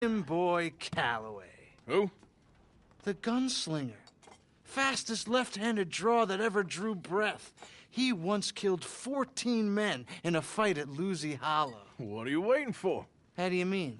Boy Calloway. Who? The gunslinger. Fastest left-handed draw that ever drew breath. He once killed 14 men in a fight at Lucy Hollow. What are you waiting for? How do you mean?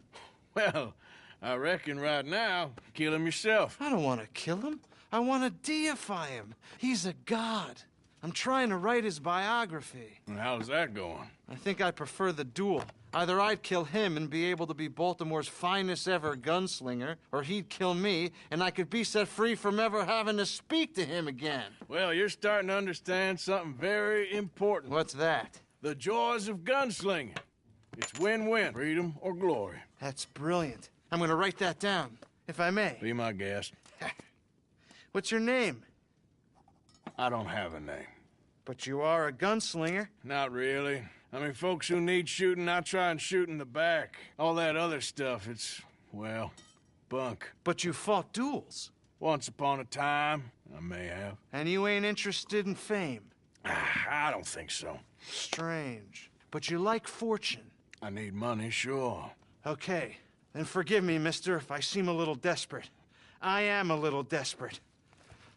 Well, I reckon right now, kill him yourself. I don't want to kill him. I want to deify him. He's a god. I'm trying to write his biography. And how's that going? I think I prefer the duel. Either I'd kill him and be able to be Baltimore's finest ever gunslinger, or he'd kill me and I could be set free from ever having to speak to him again. Well, you're starting to understand something very important. What's that? The joys of gunslinging. It's win-win, freedom or glory. That's brilliant. I'm going to write that down, if I may. Be my guest. What's your name? I don't have a name. But you are a gunslinger. Not really. I mean, folks who need shooting, I try and shoot in the back. All that other stuff, it's, well, bunk. But you fought duels. Once upon a time, I may have. And you ain't interested in fame. I don't think so. Strange. But you like fortune. I need money, sure. Okay. Then forgive me, mister, if I seem a little desperate. I am a little desperate.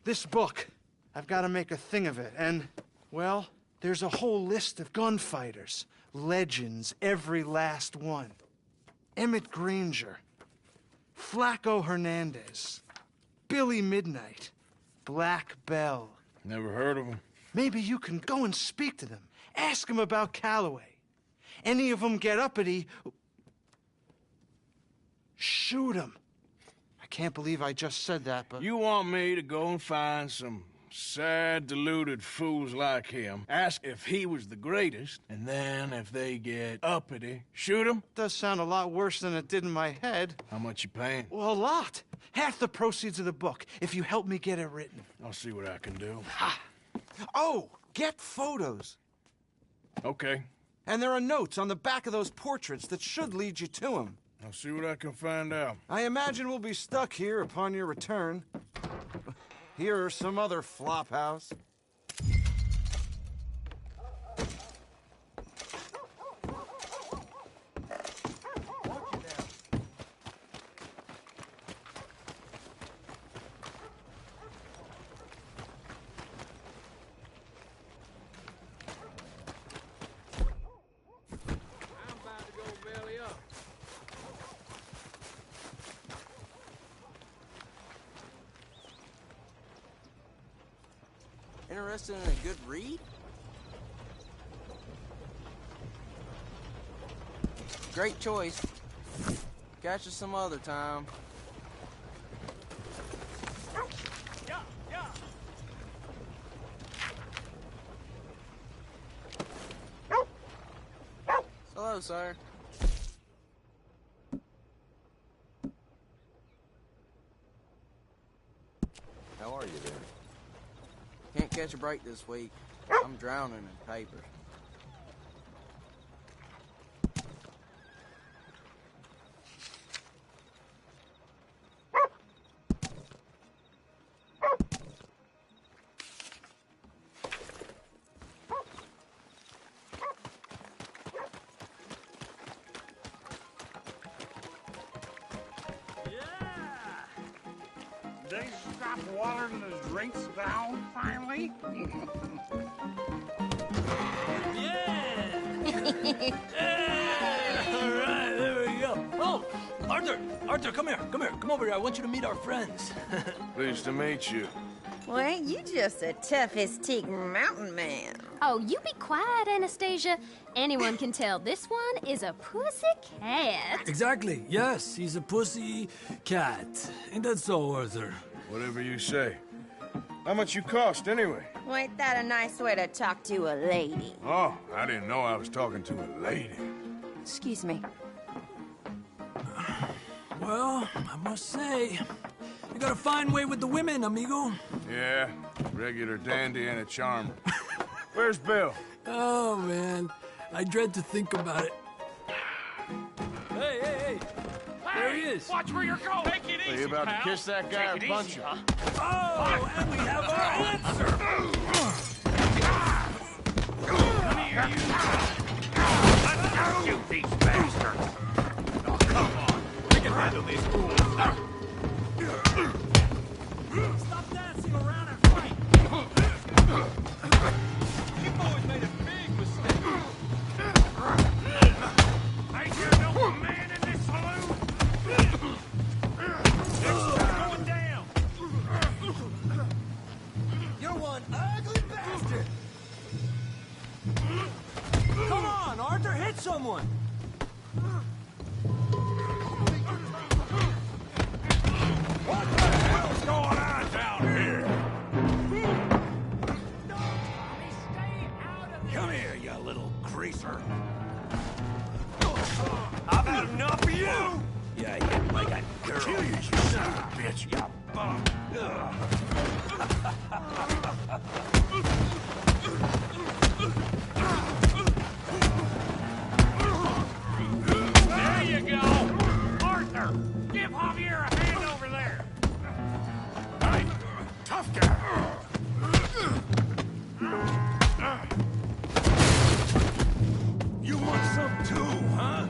This book, I've got to make a thing of it, and, well, there's a whole list of gunfighters. Legends, every last one. Emmett Granger. Flaco Hernandez. Billy Midnight. Black Bell. Never heard of him. Maybe you can go and speak to them. Ask them about Calloway. Any of them get uppity, shoot them. I can't believe I just said that, but... You want me to go and find some sad, deluded fools like him, ask if he was the greatest, and then if they get uppity, shoot him? Does sound a lot worse than it did in my head. How much you paying? Well, a lot. Half the proceeds of the book, if you help me get it written. I'll see what I can do. Ha! Oh, get photos. Okay. And there are notes on the back of those portraits that should lead you to him. I'll see what I can find out. I imagine we'll be stuck here upon your return. Here or some other flop house. Interested in a good read? Great choice. Catch us some other time. Hello, sir. How are you there? Can't catch a break this week. I'm drowning in papers. They stopped watering the drinks down, finally? All right, there we go. Oh, Arthur, come here. Come over here. I want you to meet our friends. Pleased to meet you. Well, ain't you just the toughest teak mountain man? Oh, you be quiet, Anastasia. Anyone can tell this one is a pussy cat. Exactly. Yes, he's a pussy cat. Ain't that so, Arthur? Whatever you say. How much you cost, anyway? Well, ain't that a nice way to talk to a lady? Oh, I didn't know I was talking to a lady. Excuse me. Well, I must say, you got a fine way with the women, amigo. Yeah, regular dandy and a charmer. Where's Bill? Oh, man. I dread to think about it. Hey! There he is. Watch where you're going! Take it easy, Are you about to pal. kiss that guy or punch him? Oh, and we have our answer. Come here, you! Let's go, you piece bastard! Oh, come on! handle these fools. Stop dancing around and fight! You boys made a big mistake. Ain't there no man in this saloon? It's going down. You're one ugly bastard! Come on, Arthur, hit someone! What the hell's going on down here? Come here, you little greaser. I've had enough of you! Yeah, hit like a girl. Kill you, son of a bitch, you bum. There you go. Arthur, give Javier a hand over there. Hey, tough guy. You want some too, huh?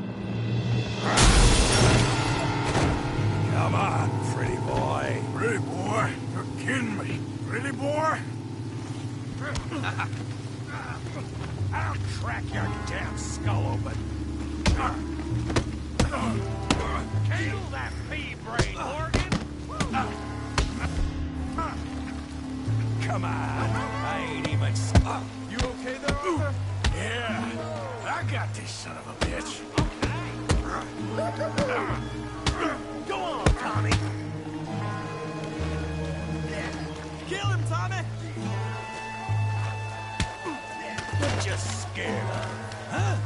Come on, pretty boy. Pretty boy? You're kidding me. Pretty boy? I'll crack your damn skull open. Kill that pea-brain, Morgan. Come on. I ain't even... You okay there, Arthur? Yeah, I got this son of a bitch. Go on, Tommy. Kill him, Tommy. What you scared of, huh?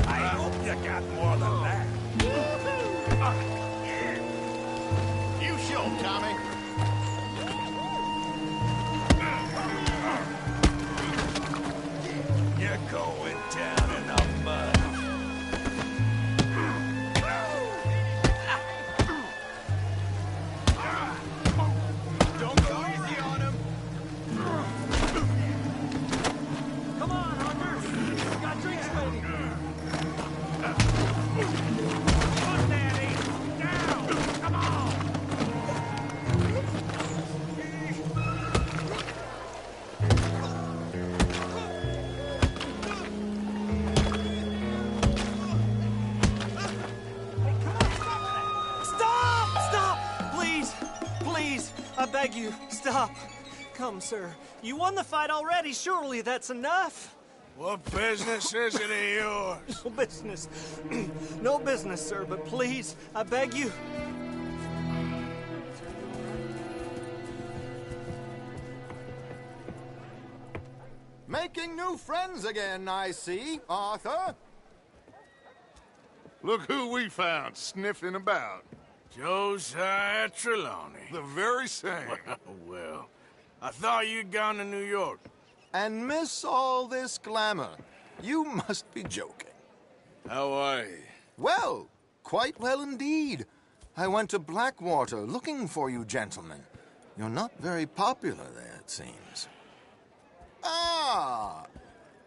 I hope you got more than that. You show, Tommy. You're going down in the mud. Don't go easy on him. Come on, Arthur. We got drinks waiting. Put Daddy down. Come on. Stop! Stop! Please! Please! I beg you, stop! Come, sir. You won the fight already. Surely that's enough. What business is it of yours? No business. No business, sir, but please, I beg you. Making new friends again, I see, Arthur. Look who we found sniffing about. Josiah Trelawney. The very same. Well, I thought you'd gone to New York. And miss all this glamour. You must be joking. How are you? Well, quite well indeed. I went to Blackwater looking for you gentlemen. You're not very popular there, it seems. Ah,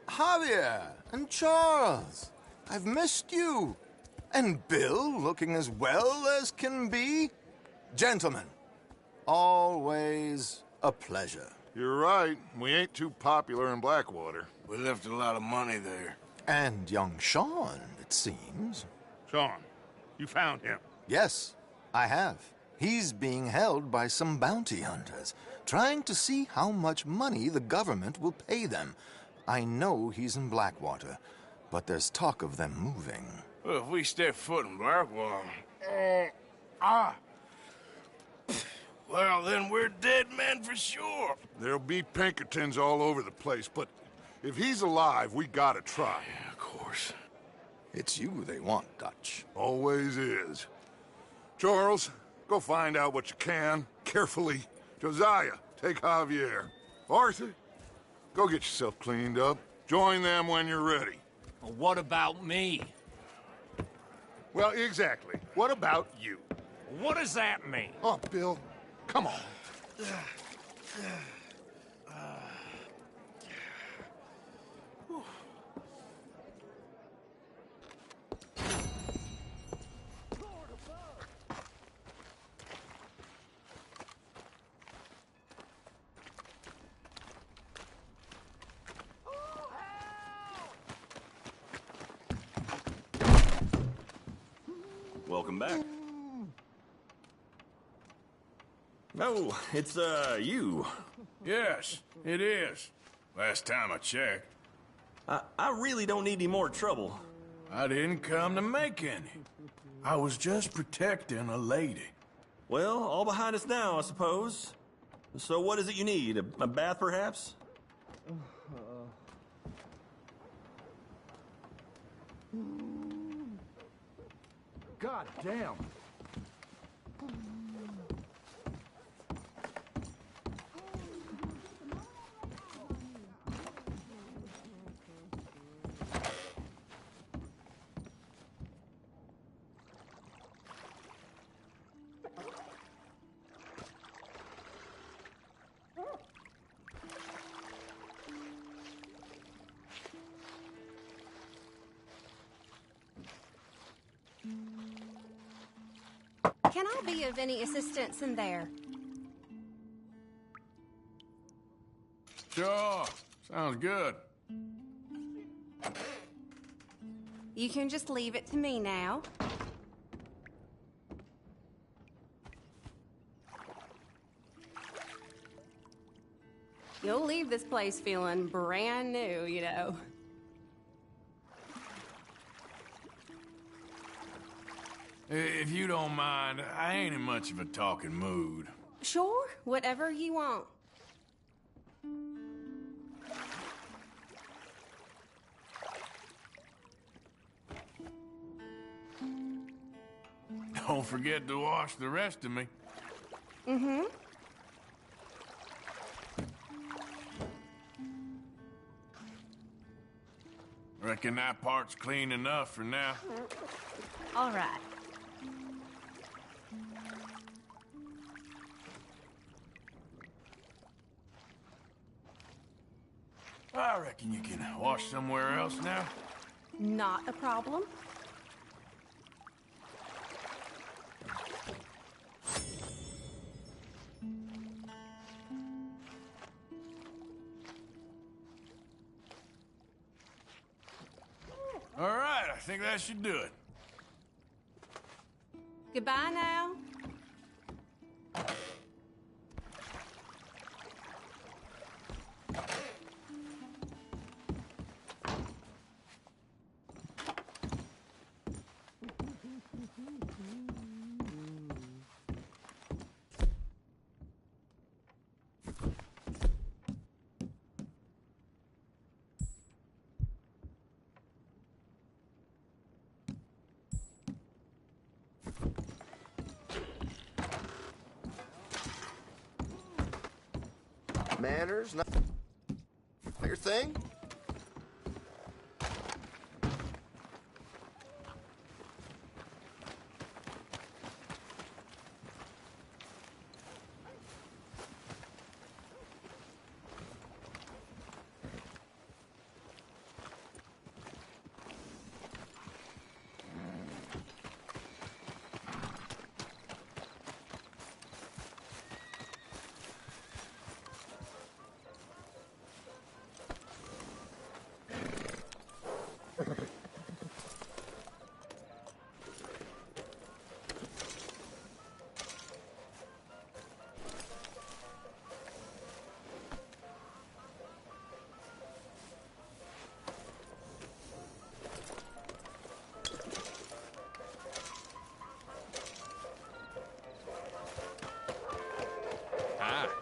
Javier and Charles. I've missed you. And Bill looking as well as can be. Gentlemen, always a pleasure. You're right. We ain't too popular in Blackwater. We left a lot of money there. And young Sean, it seems. Sean, you found him. Yes, I have. He's being held by some bounty hunters, trying to see how much money the government will pay them. I know he's in Blackwater, but there's talk of them moving. Well, if we step foot in Blackwater... Well, then we're dead men for sure. There'll be Pinkertons all over the place, but if he's alive, we gotta try. Yeah, of course. It's you they want, Dutch. Always is. Charles, go find out what you can, carefully. Josiah, take Javier. Arthur, go get yourself cleaned up. Join them when you're ready. Well, what about me? Well, exactly. What about you? What does that mean? Oh, Bill, come on. Welcome back. Oh, it's, you. Yes, it is. Last time I checked. I really don't need any more trouble. I didn't come to make any. I was just protecting a lady. Well, all behind us now, I suppose. So what is it you need? A bath, perhaps? God damn. Can I be of any assistance in there? Sure. Sounds good. You can just leave it to me now. You'll leave this place feeling brand new, you know. If you don't mind, I ain't in much of a talking mood. Sure, whatever you want. Don't forget to wash the rest of me. Mm-hmm. Reckon that part's clean enough for now. All right. I reckon you can wash somewhere else now. Not a problem. All right, I think that should do it. Goodbye now. Manners, not your thing?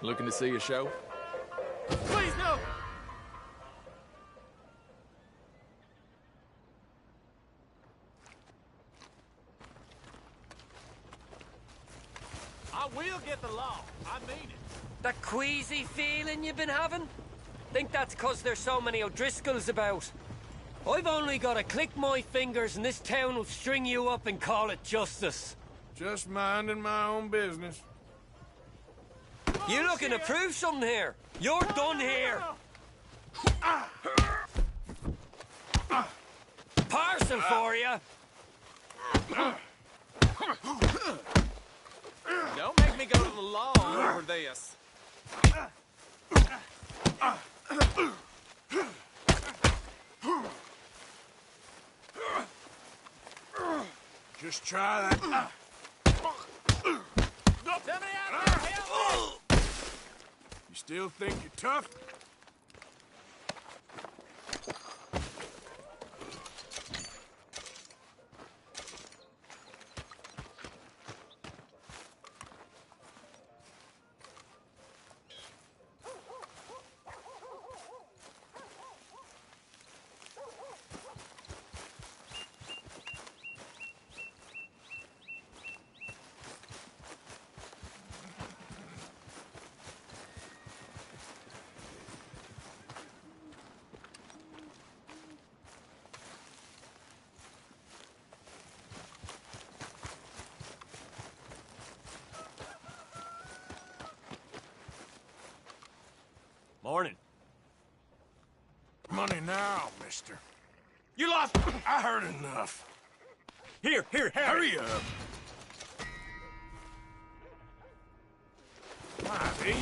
Looking to see a show? Please, no! I will get the law. I mean it. That queasy feeling you've been having? Think that's 'cause there's so many O'Driscolls about. I've only got to click my fingers and this town will string you up and call it justice. Just minding my own business. You looking to prove something here? You're done here. for you. Don't make me go to the law over this. Just try that. Somebody out there, help me! You still think you're tough? Morning. Money now, mister. You lost. I heard enough. Here, have Hurry it. up. Bobby,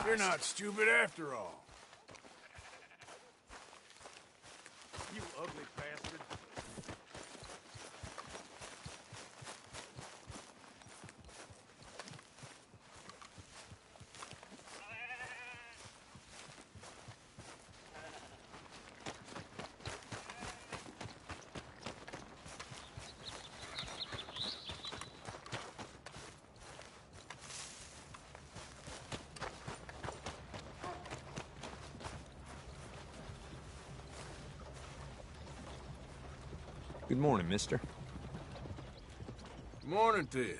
you're not stupid after all. You ugly bastard. Good morning, mister. Morning to you.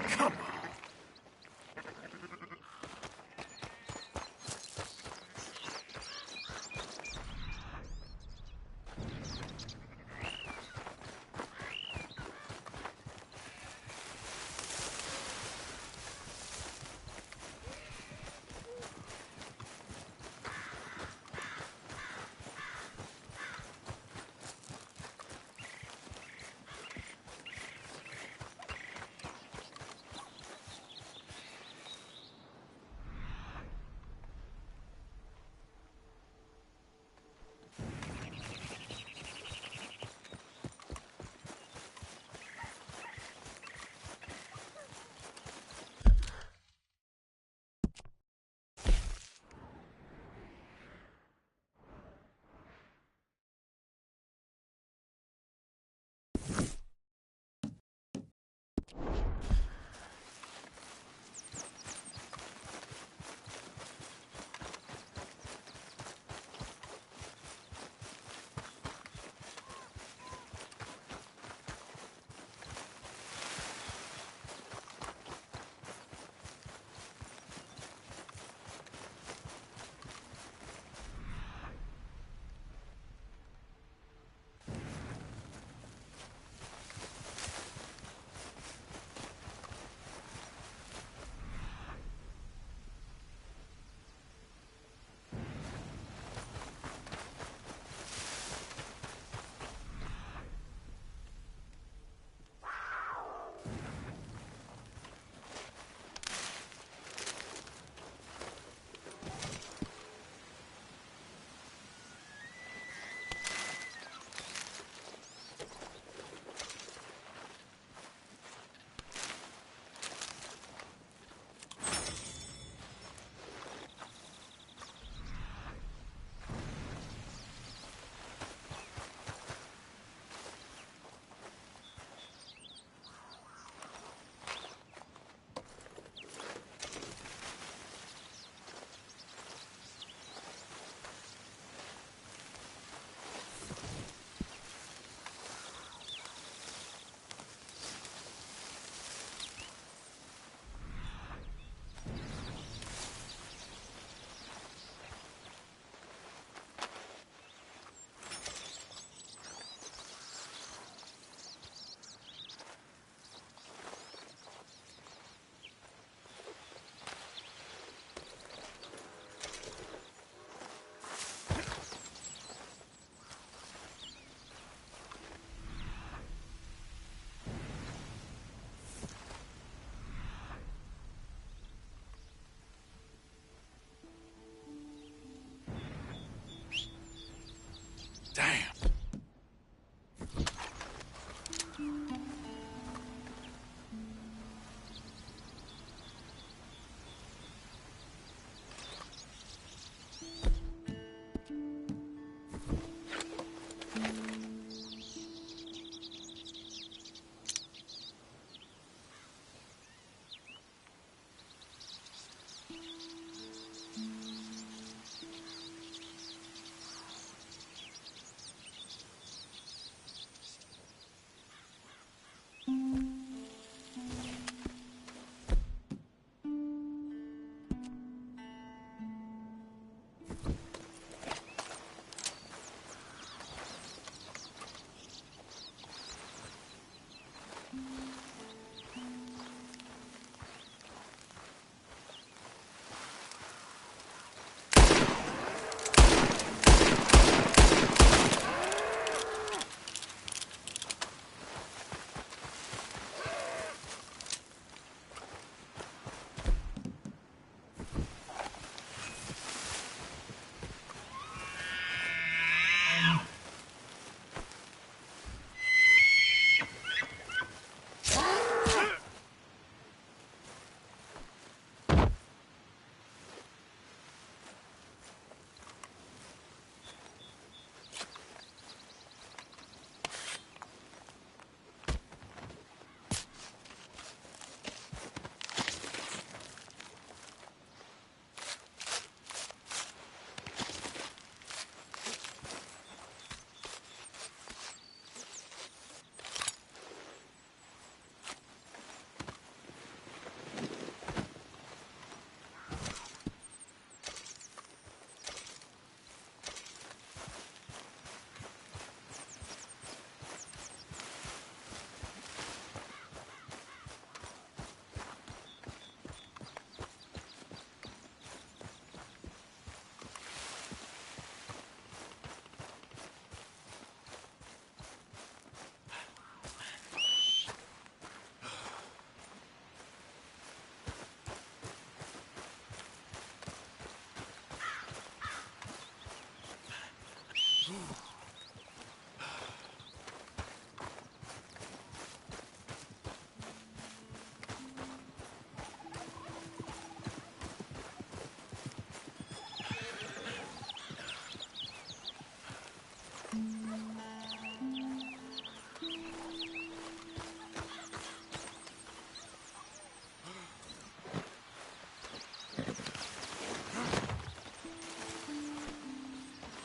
Come on.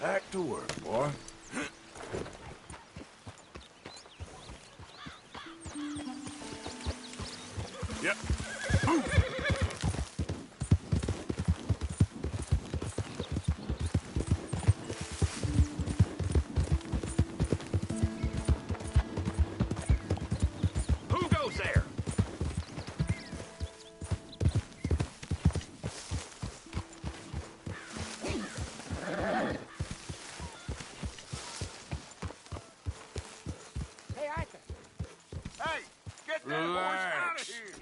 Back to work, boy. Yep. Who goes there? Hey, Arthur. Hey, get that horse out of here!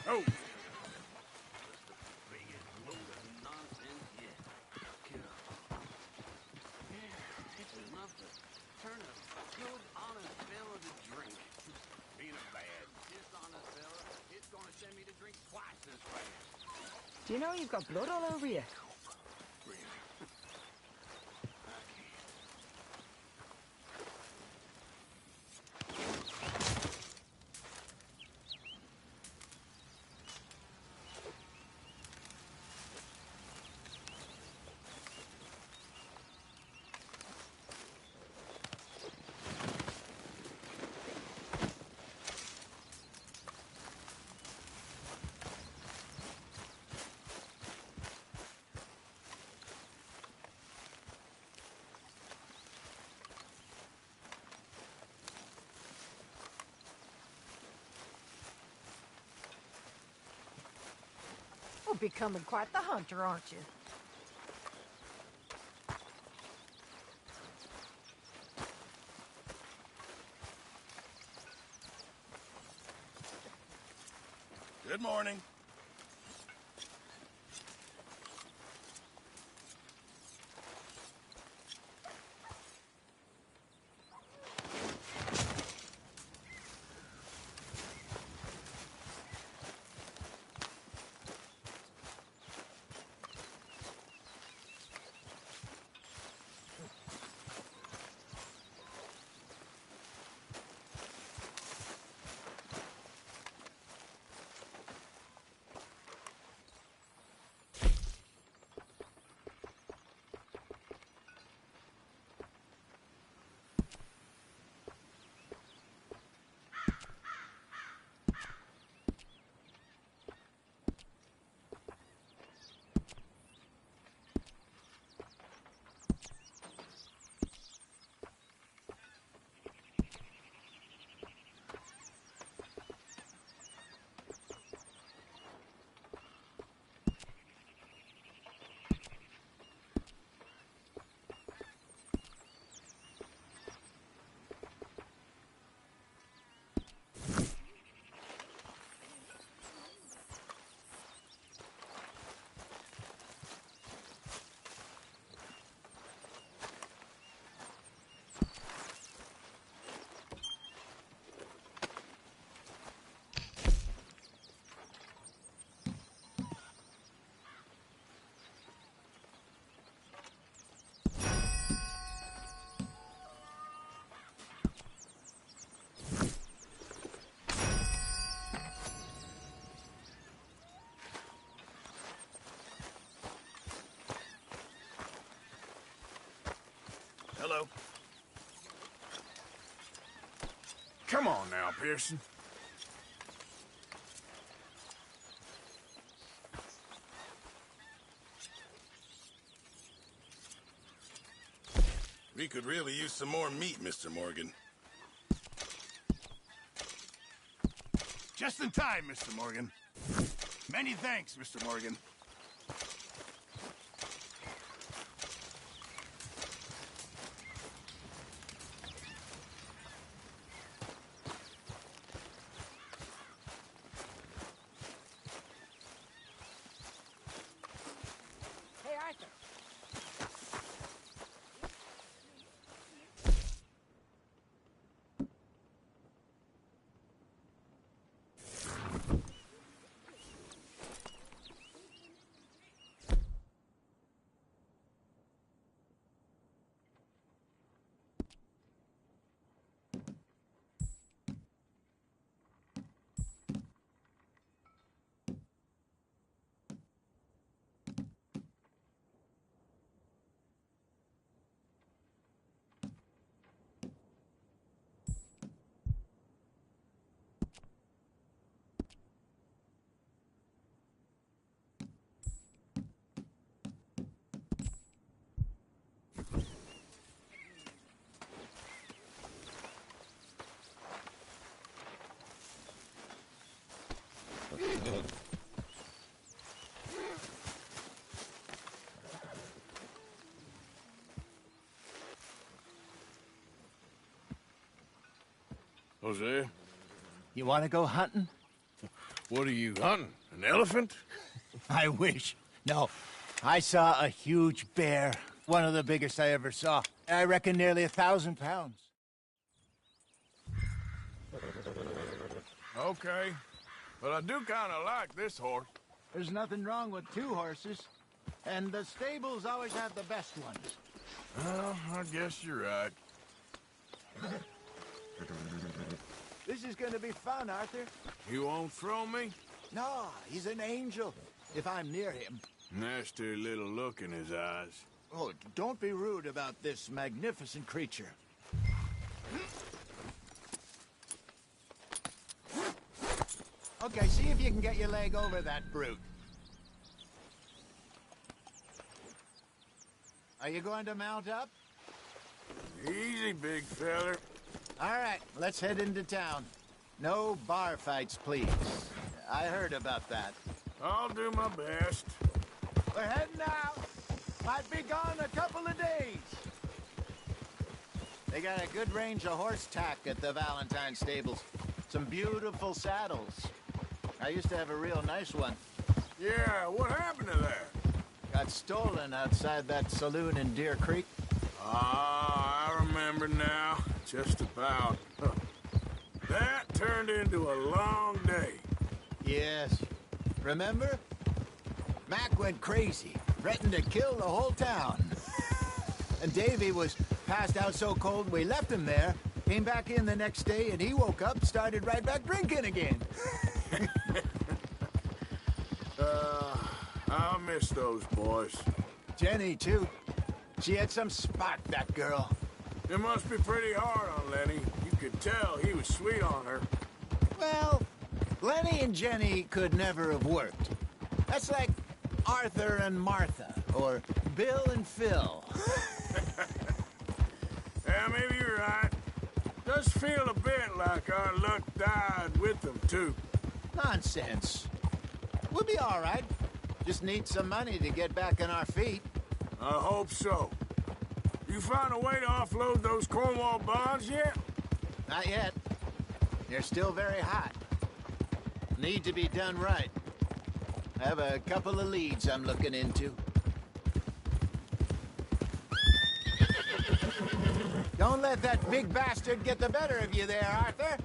Oh. Do you know you've got blood all over you? You're becoming quite the hunter, aren't you? Good morning. Hello. Come on now, Pearson. We could really use some more meat, Mr. Morgan. Just in time, Mr. Morgan. Many thanks, Mr. Morgan. Hey, Arthur. Jose? You want to go hunting? What are you hunting? An elephant? I wish. No. I saw a huge bear. One of the biggest I ever saw. I reckon nearly 1,000 pounds. Okay. But I do kind of like this horse. There's nothing wrong with 2 horses. And the stables always have the best ones. Well, I guess you're right. This is going to be fun, Arthur. You won't throw me? No, he's an angel. If I'm near him. Nasty little look in his eyes. Oh, don't be rude about this magnificent creature. Okay, see if you can get your leg over that brute. Are you going to mount up? Easy, big feller. All right, let's head into town. No bar fights, please. I heard about that. I'll do my best. We're heading out. Might be gone a couple of days. They got a good range of horse tack at the Valentine stables. Some beautiful saddles. I used to have a real nice one. Yeah, what happened to that? Got stolen outside that saloon in Deer Creek. Ah, I remember now. Just about. Huh. That turned into a long day. Yes. Remember? Mac went crazy, threatened to kill the whole town. And Davy was passed out so cold we left him there, came back in the next day, and he woke up, started right back drinking again. I'll miss those boys. Jenny, too. She had some spark, that girl. It must be pretty hard on Lenny. You could tell he was sweet on her. Well, Lenny and Jenny could never have worked. That's like Arthur and Martha, or Bill and Phil. Yeah, maybe you're right. Does feel a bit like our luck died with them, too. Nonsense. We'll be all right. Just need some money to get back on our feet. I hope so. You find a way to offload those Cornwall bonds yet? Not yet. They're still very hot. Need to be done right. I have a couple of leads I'm looking into. Don't let that big bastard get the better of you there, Arthur.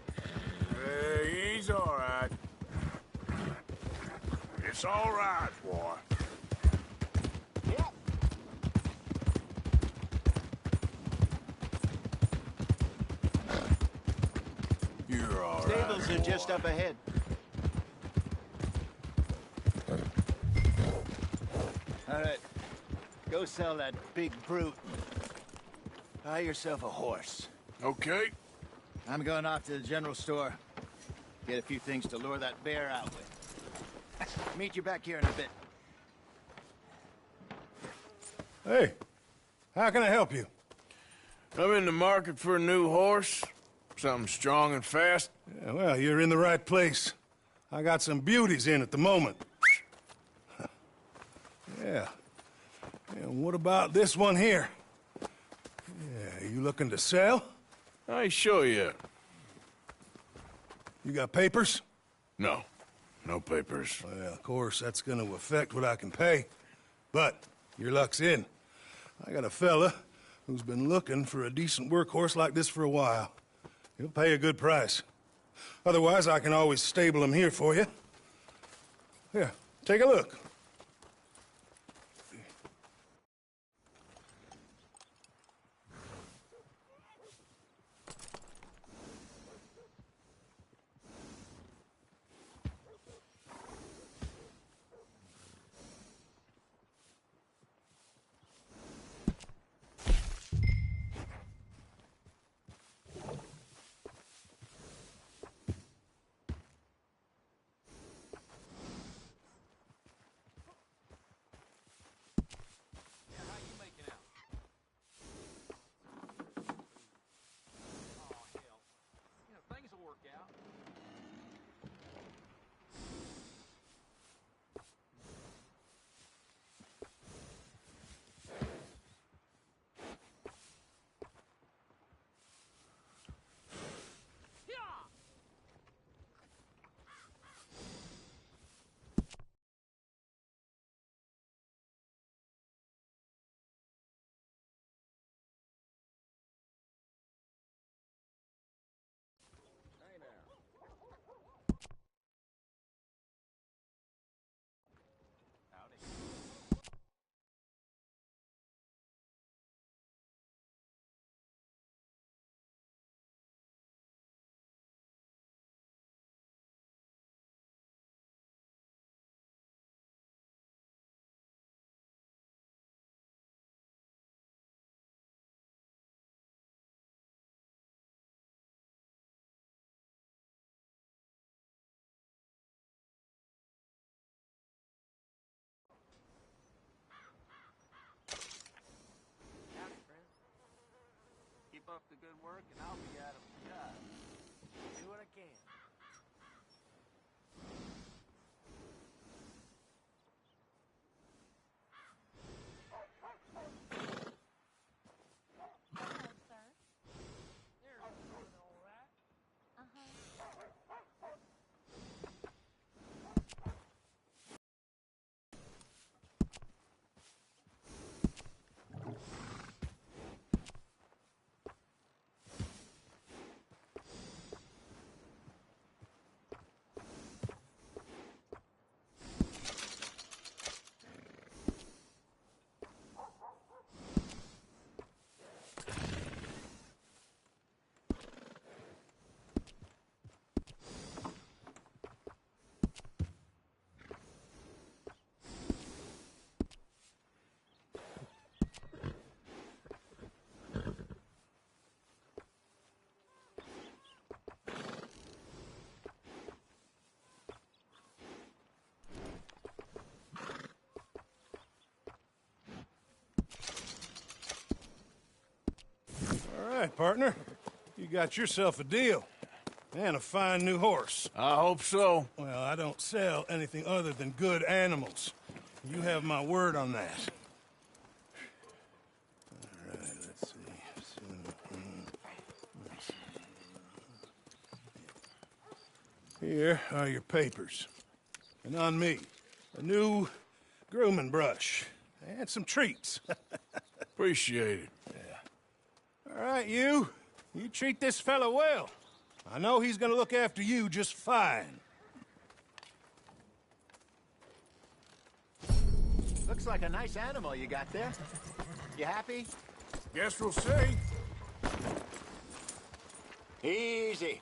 He's all right. It's all right, boy. Yep. You're all right. Stables are just up ahead. All right. Go sell that big brute. Buy yourself a horse. Okay. I'm going off to the general store. Get a few things to lure that bear out with. Meet you back here in a bit. Hey, how can I help you? I'm in the market for a new horse. Something strong and fast. Yeah, well, you're in the right place. I got some beauties in at the moment. Yeah. And what about this one here? Yeah, you looking to sell? I ain't sure yet. You got papers? No. No papers. Well, of course, that's gonna affect what I can pay. But your luck's in. I got a fella who's been looking for a decent workhorse like this for a while. He'll pay a good price. Otherwise, I can always stable him here for you. Here, take a look. Keep up the good work, and I'll be out of the job. Do what I can. All right, partner. You got yourself a deal. And a fine new horse. I hope so. Well, I don't sell anything other than good animals. You have my word on that. All right, let's see. Here are your papers. And on me, a new grooming brush. And some treats. Appreciate it. All right, you treat this fella well. I know he's gonna look after you just fine. Looks like a nice animal you got there. You happy? Guess we'll see. Easy.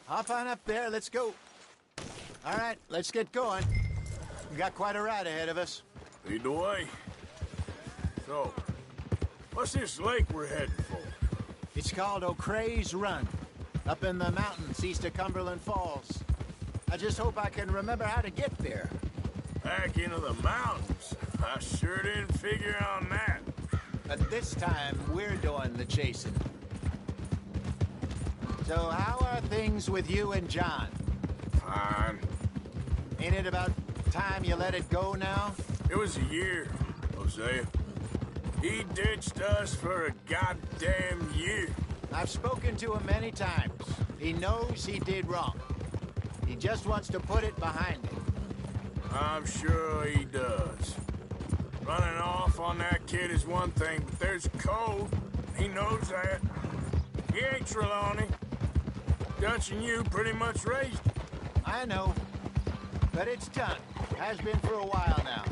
Hop on up there, let's go. All right, let's get going. We got quite a ride ahead of us. Lead the way. So, what's this lake we're heading for? It's called O'Creagh's Run, up in the mountains east of Cumberland Falls. I just hope I can remember how to get there. Back into the mountains? I sure didn't figure on that. But this time, we're doing the chasing. So how are things with you and John? Fine. Ain't it about time you let it go now? It was a year, Hosea. He ditched us for a goddamn year. I've spoken to him many times. He knows he did wrong. He just wants to put it behind him. I'm sure he does. Running off on that kid is one thing, but there's code. He knows that. He ain't Trelawney. Dutch and you pretty much raised him. I know. But it's done. Has been for a while now.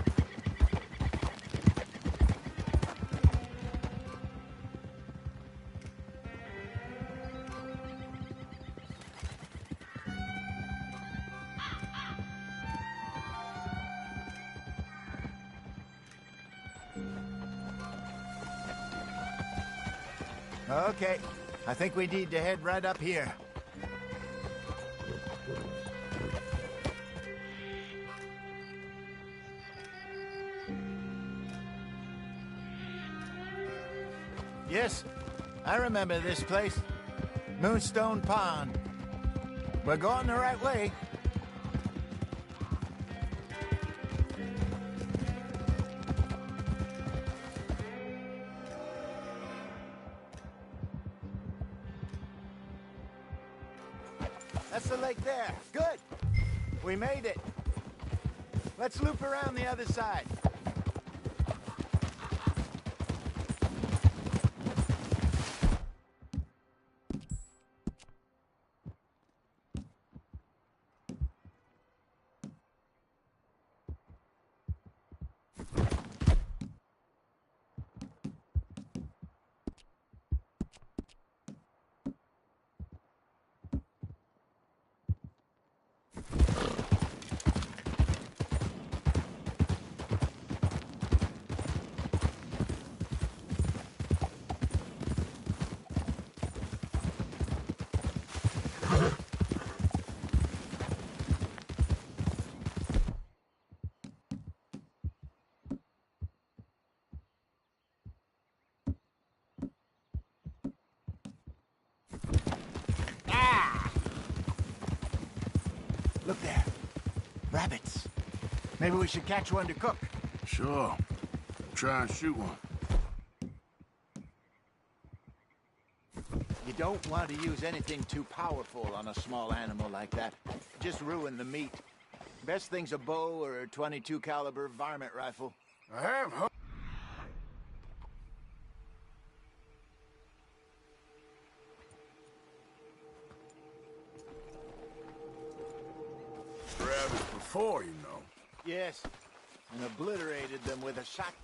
Okay, I think we need to head right up here. Yes, I remember this place. Moonstone Pond. We're going the right way. That's the lake there. Good. We made it. Let's loop around the other side. Look there. Rabbits. Maybe we should catch one to cook. Sure. Try and shoot one. You don't want to use anything too powerful on a small animal like that. Just ruin the meat. Best thing's a bow or a .22 caliber varmint rifle. I have rabbits before, you know. Yes, and obliterated them with a shot.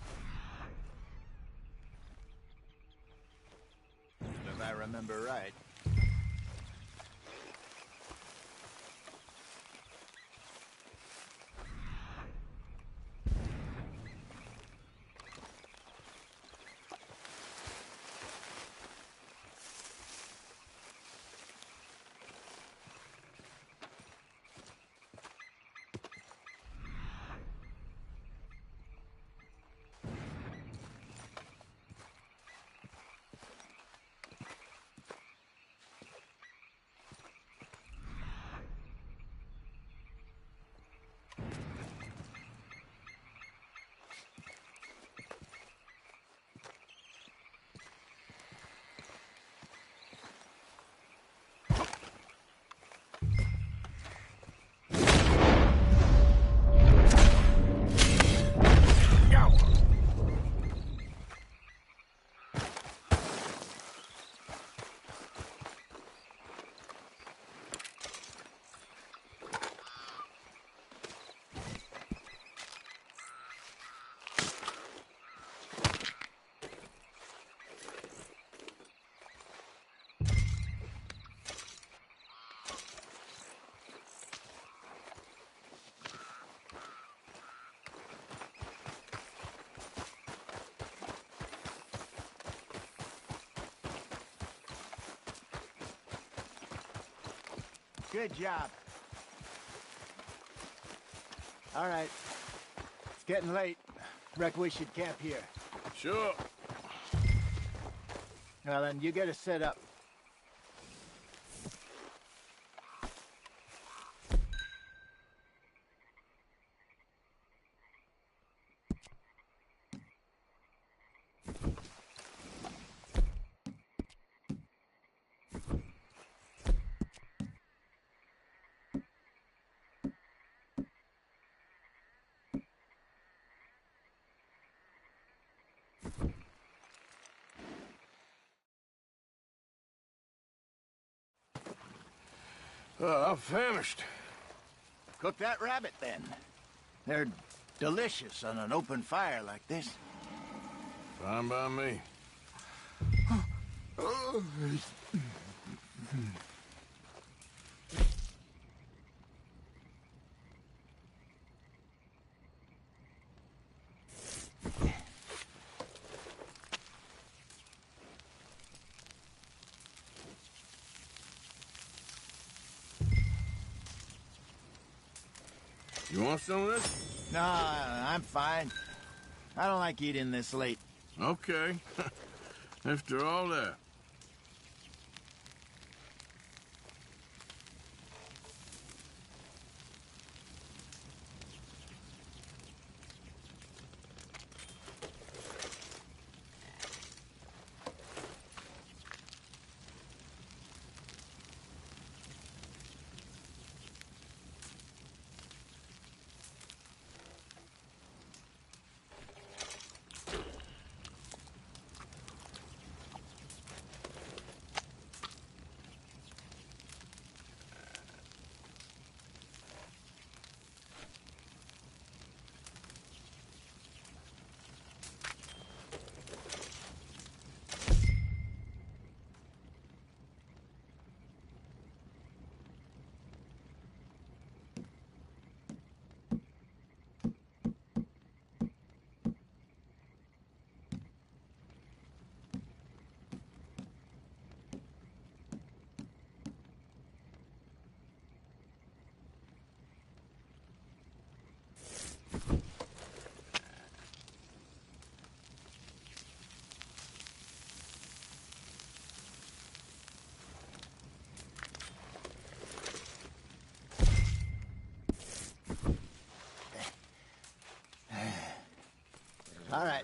If I remember right. Good job. All right. It's getting late. Reckon we should camp here. Sure. Well, then, you get us set up. I'm famished. Cook that rabbit, then. They're delicious on an open fire like this. Fine by me. You want some of this? No, I'm fine. I don't like eating this late. Okay. After all that. All right.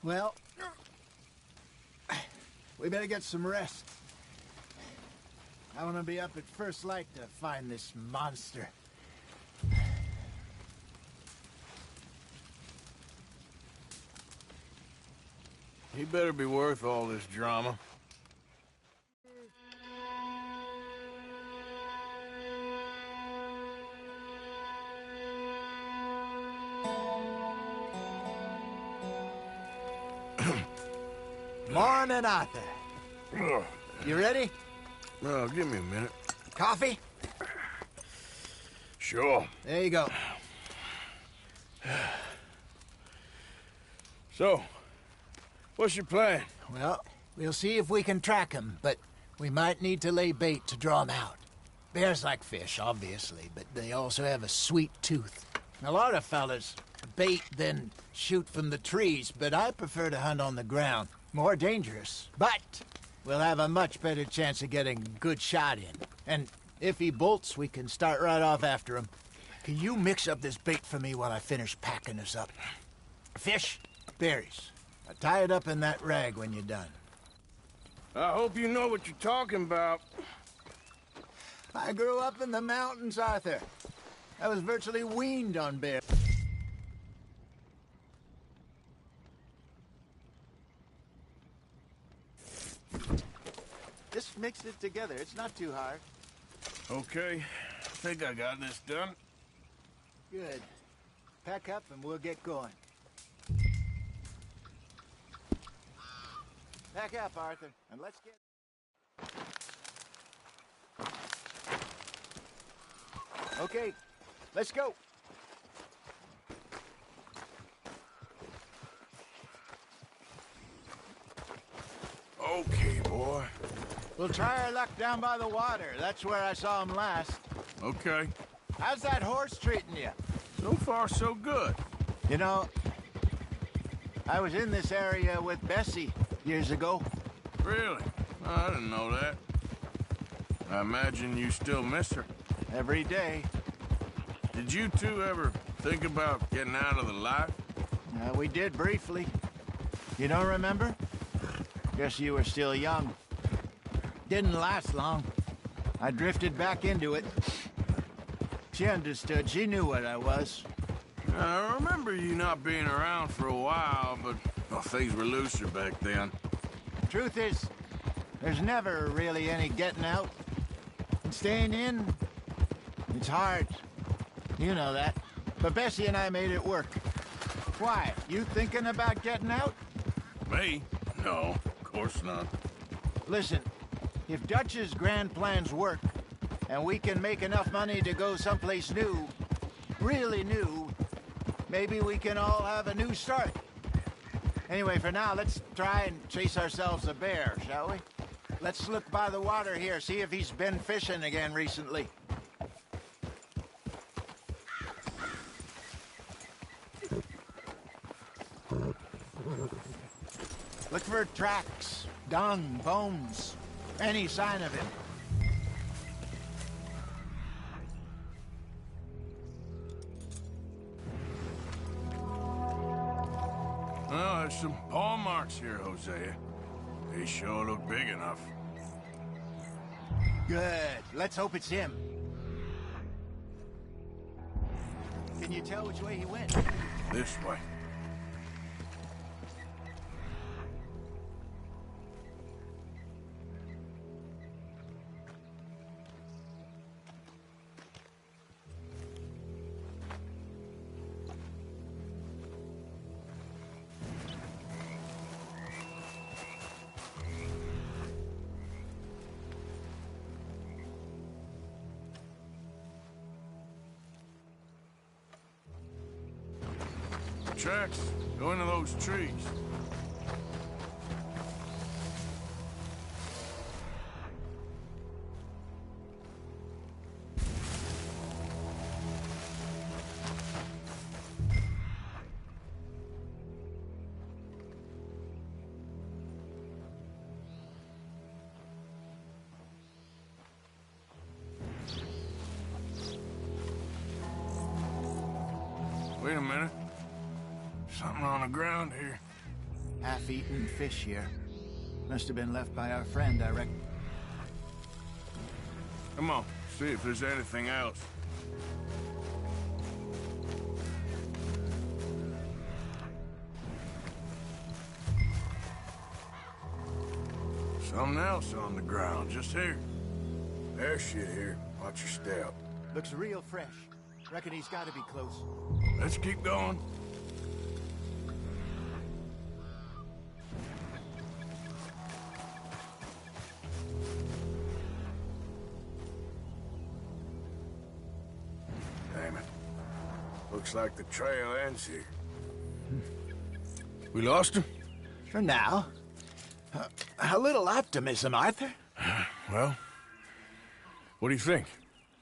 Well, we better get some rest. I want to be up at first light to find this monster. He better be worth all this drama. Morning, Arthur. You ready? No, give me a minute. Coffee? Sure. There you go. So, what's your plan? Well, we'll see if we can track him, but we might need to lay bait to draw him out. Bears like fish, obviously, but they also have a sweet tooth. A lot of fellas bait, then shoot from the trees, but I prefer to hunt on the ground. More dangerous, but we'll have a much better chance of getting a good shot in. And if he bolts, we can start right off after him. Can you mix up this bait for me while I finish packing this up? Fish, berries. Tie it up in that rag when you're done. I hope you know what you're talking about. I grew up in the mountains, Arthur. I was virtually weaned on bears. Just mix it together. It's not too hard. Okay. I think I got this done. Good. Pack up and we'll get going. Pack up, Arthur, and let's get... Okay, let's go. Okay, boy. We'll try our luck down by the water. That's where I saw him last. Okay. How's that horse treating you? So far, so good. You know, I was in this area with Bessie years ago. Really? Oh, I didn't know that. I imagine you still miss her. Every day. Did you two ever think about getting out of the life? We did briefly. You don't remember? Guess you were still young. Didn't last long. I drifted back into it. She understood. She knew what I was. I remember you not being around for a while, but well, things were looser back then. Truth is, there's never really any getting out. And staying in, it's hard. You know that. But Bessie and I made it work. Why? You thinking about getting out? Me? No, of course not. Listen, if Dutch's grand plans work, and we can make enough money to go someplace new, really new, maybe we can all have a new start. Anyway, for now, let's try and chase ourselves a bear, shall we? Let's look by the water here, see if he's been fishing again recently. Look for tracks, dung, bones, any sign of him. Well, there's some paw marks here, Hosea. They sure look big enough. Good. Let's hope it's him. Can you tell which way he went? This way. Tracks go into those trees. Wait a minute. Something on the ground here. Half-eaten fish here. Must have been left by our friend, I reckon. Come on, see if there's anything else. Something else on the ground, just here. There's shit here. Watch your step. Looks real fresh. Reckon he's got to be close. Let's keep going. Damn it. Looks like the trail ends here. We lost him? For now. A little optimism, Arthur. Well, what do you think?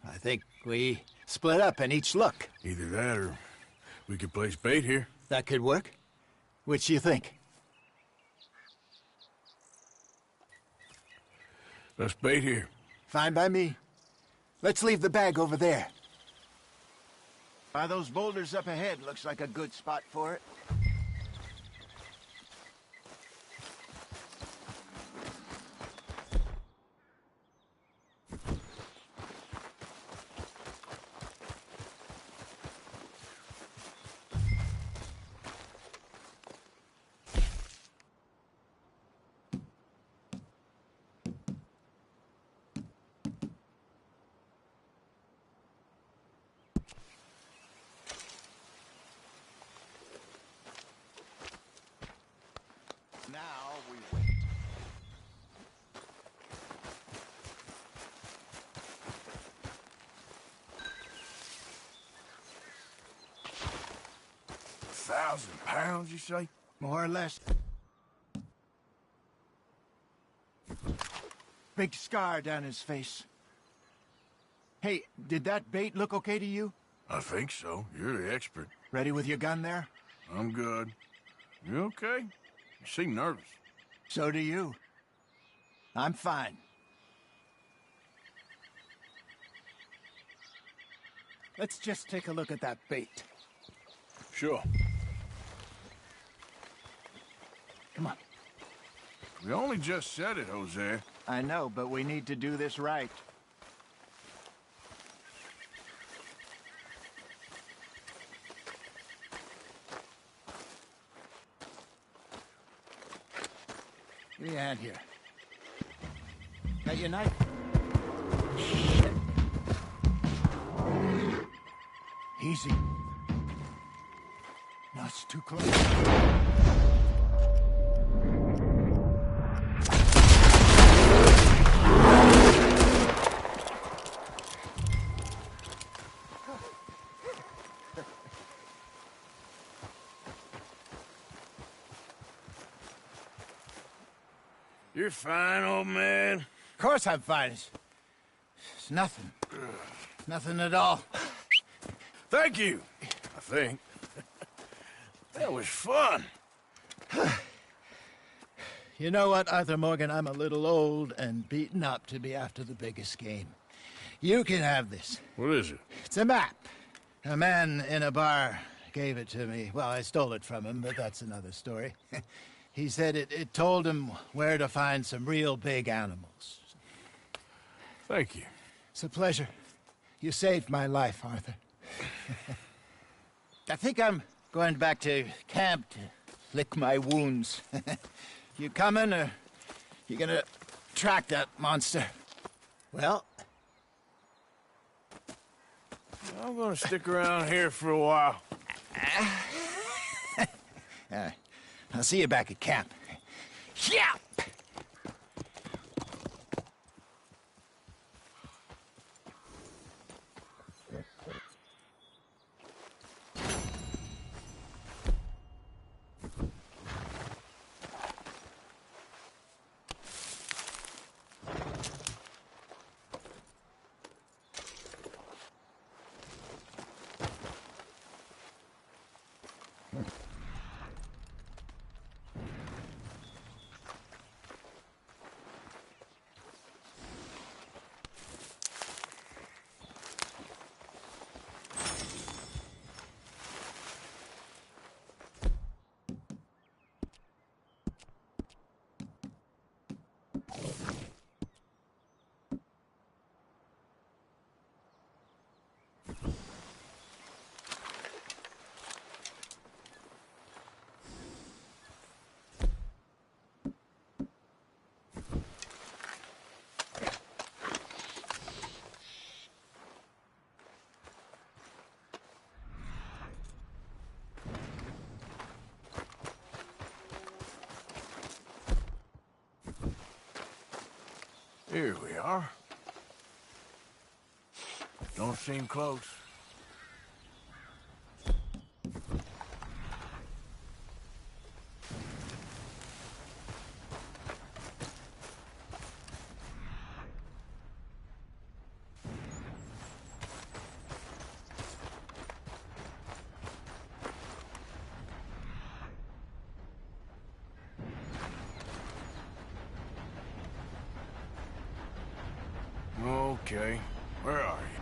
I think we split up and each look. Either that or we could place bait here. That could work. Which do you think? Let's bait here. Fine by me. Let's leave the bag over there. By those boulders up ahead, looks like a good spot for it. Now we wait. £1,000, you say? More or less. big scar down his face. Hey, did that bait look okay to you? I think so. You're the expert. Ready with your gun there? I'm good. You okay? You seem nervous. So do you. I'm fine. Let's just take a look at that bait. Sure. Come on. We only just said it, Jose. I know, but we need to do this right. Give me a hand here. Got your knife? Shit. Easy. No, it's too close. You're fine, old man. Of course I'm fine. It's nothing. Nothing at all. Thank you, I think. That was fun. You know what, Arthur Morgan? I'm a little old and beaten up to be after the biggest game. You can have this. What is it? It's a map. A man in a bar gave it to me. Well, I stole it from him, but that's another story. He said it told him where to find some real big animals. Thank you. It's a pleasure. You saved my life, Arthur. I think I'm going back to camp to lick my wounds. You coming, or you gonna track that monster? Well, I'm gonna stick around here for a while. All right. I'll see you back at camp. Yeah! Here we are. Don't seem close. Okay, where are you?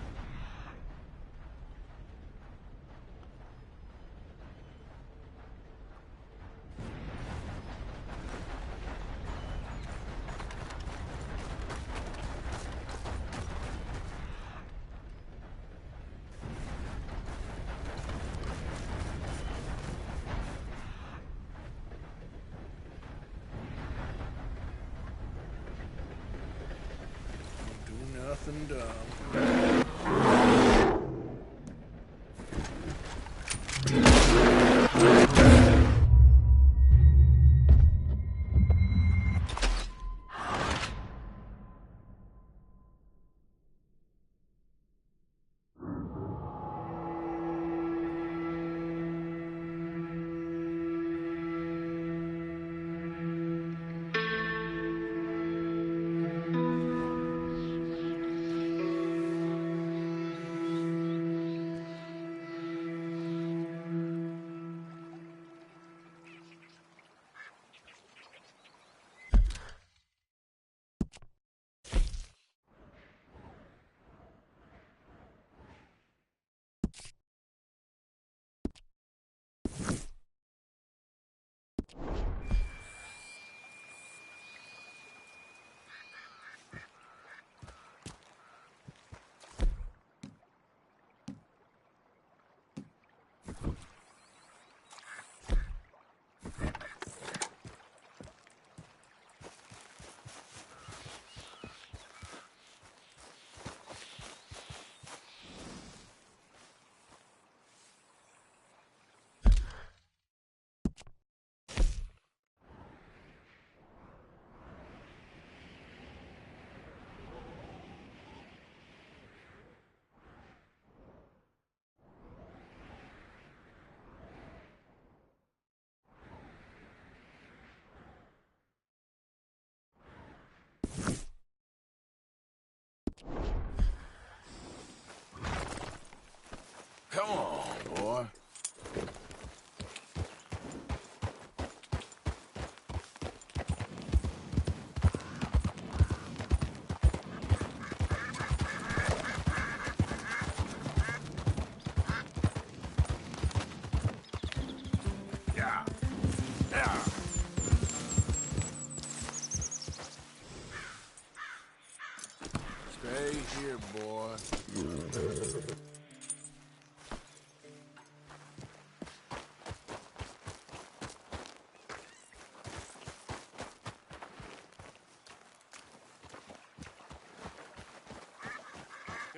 Nothing dumb.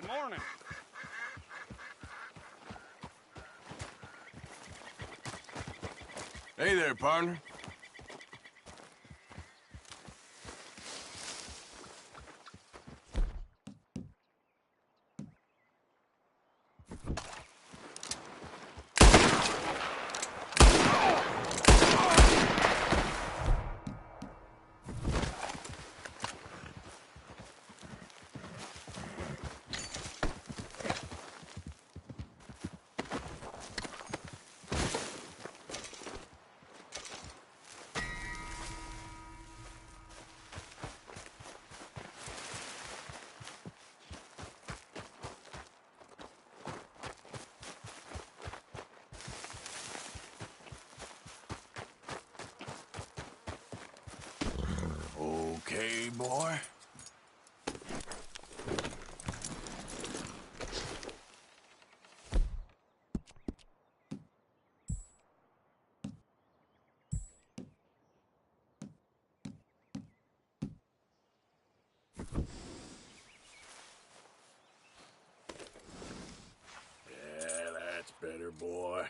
Morning. Hey there, partner. Okay, boy. Yeah, that's better, boy.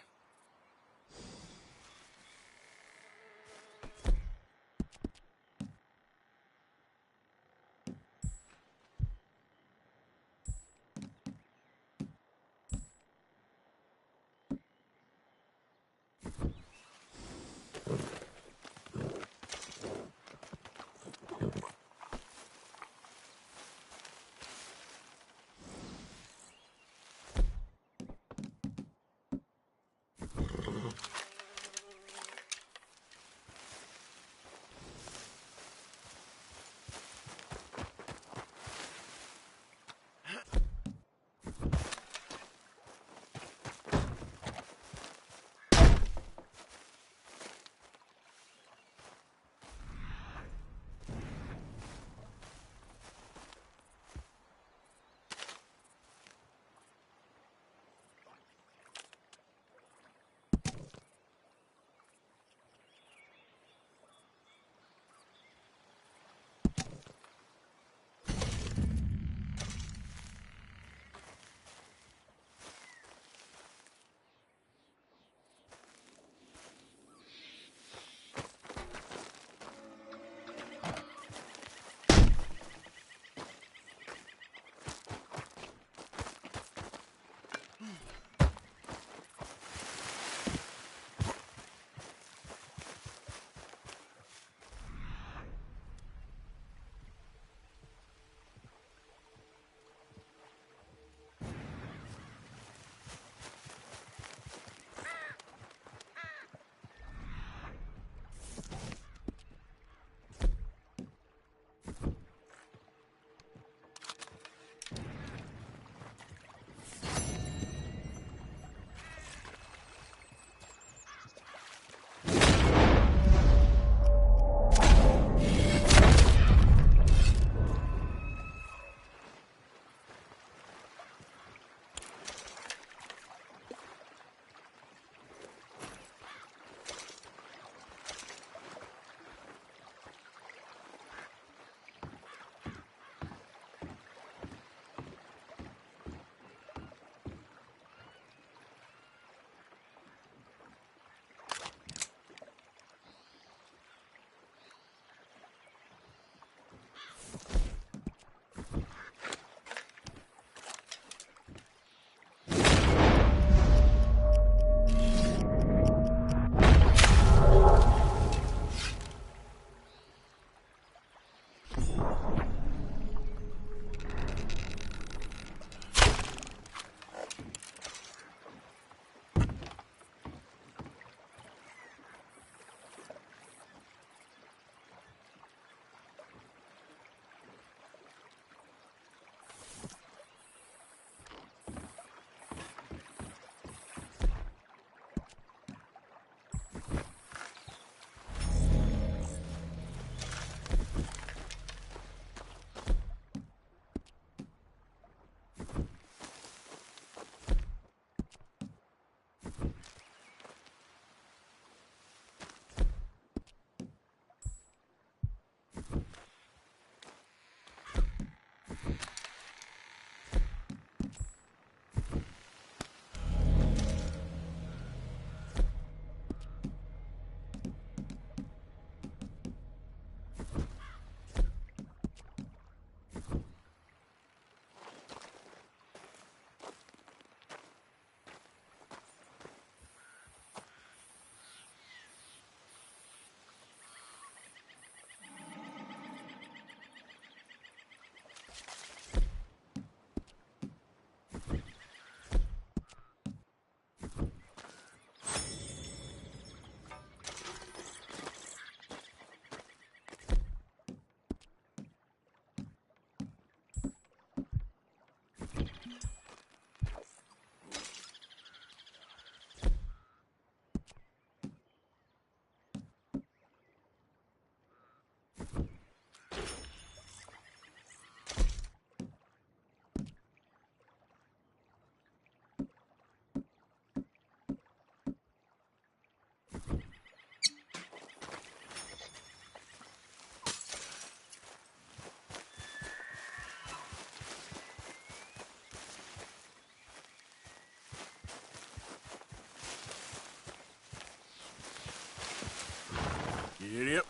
Yep.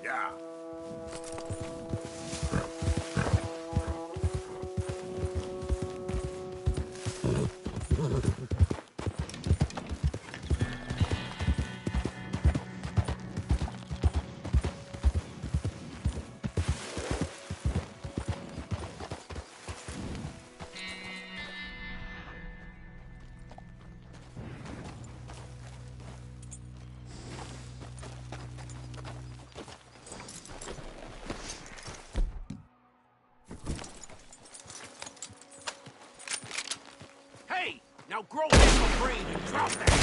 Yeah. Hey! Now grow up your brain and drop that!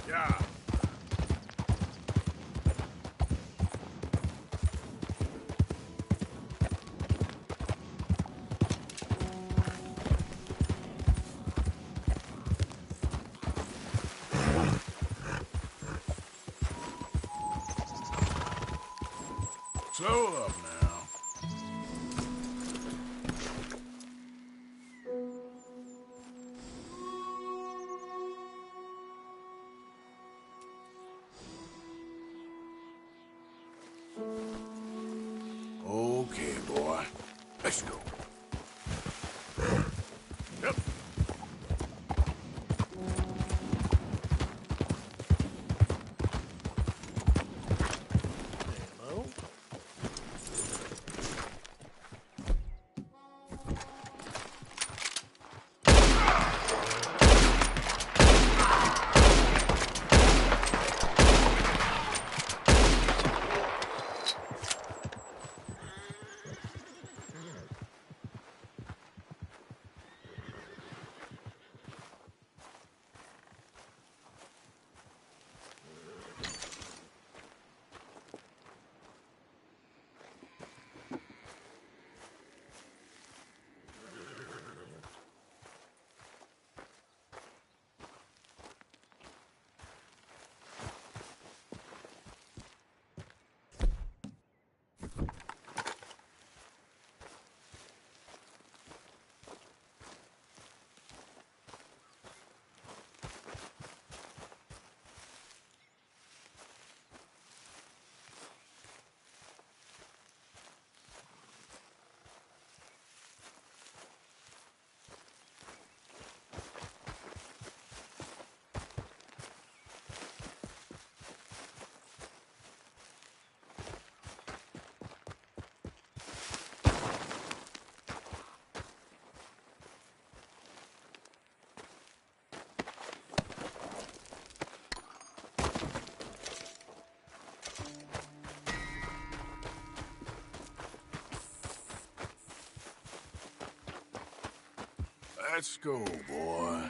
Yeah. Slow up now. Okay, boy. Let's go. Yep. Hello? Let's go, boy.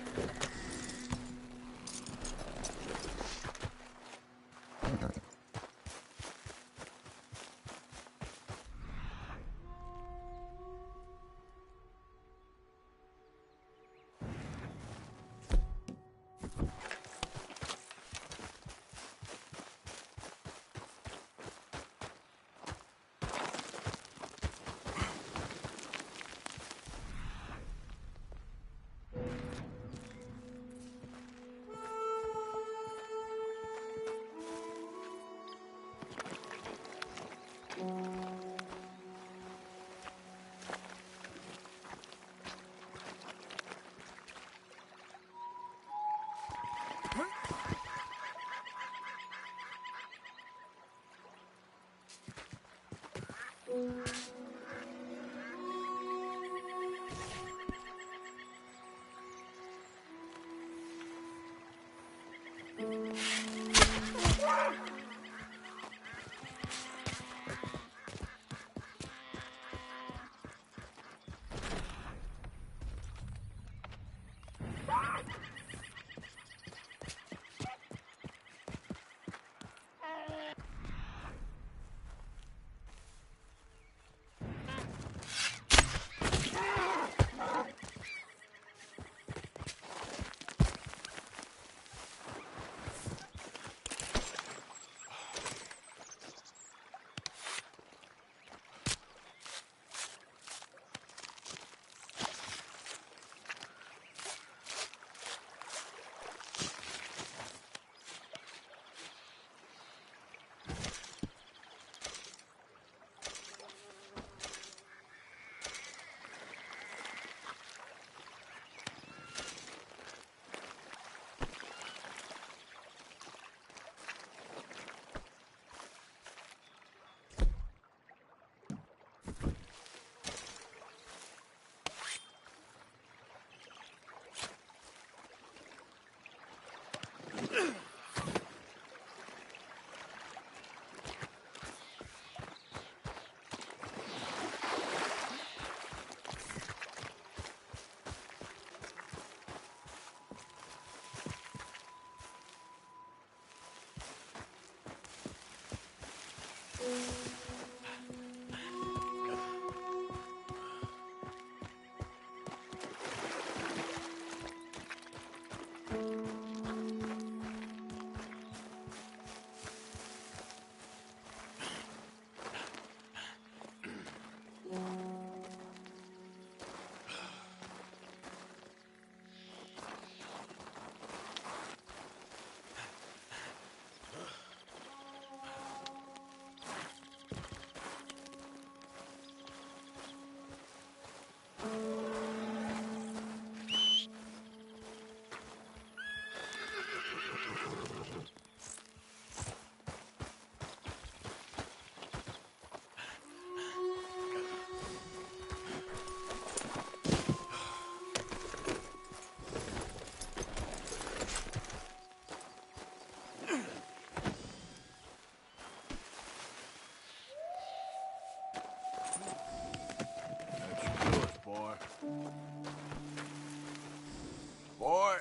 Boy.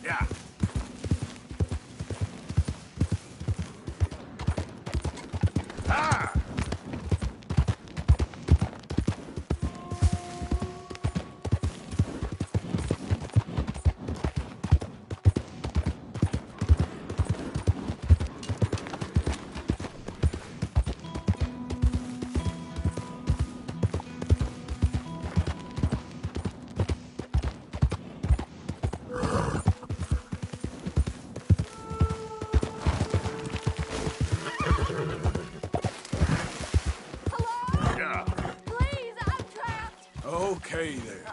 Yeah. Ah! Okay, there.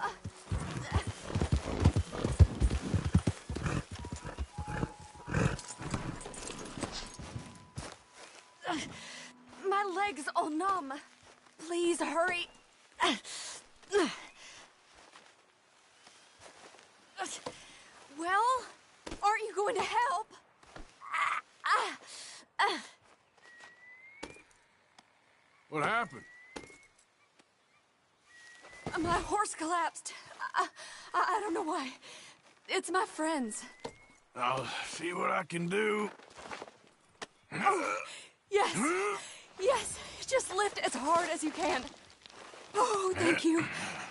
My leg's all numb. Please hurry. Well, aren't you going to help? What happened? My horse collapsed. I don't know why. It's my friend's. I'll see what I can do. Oh, yes. Yes. Just lift as hard as you can. Oh, thank you.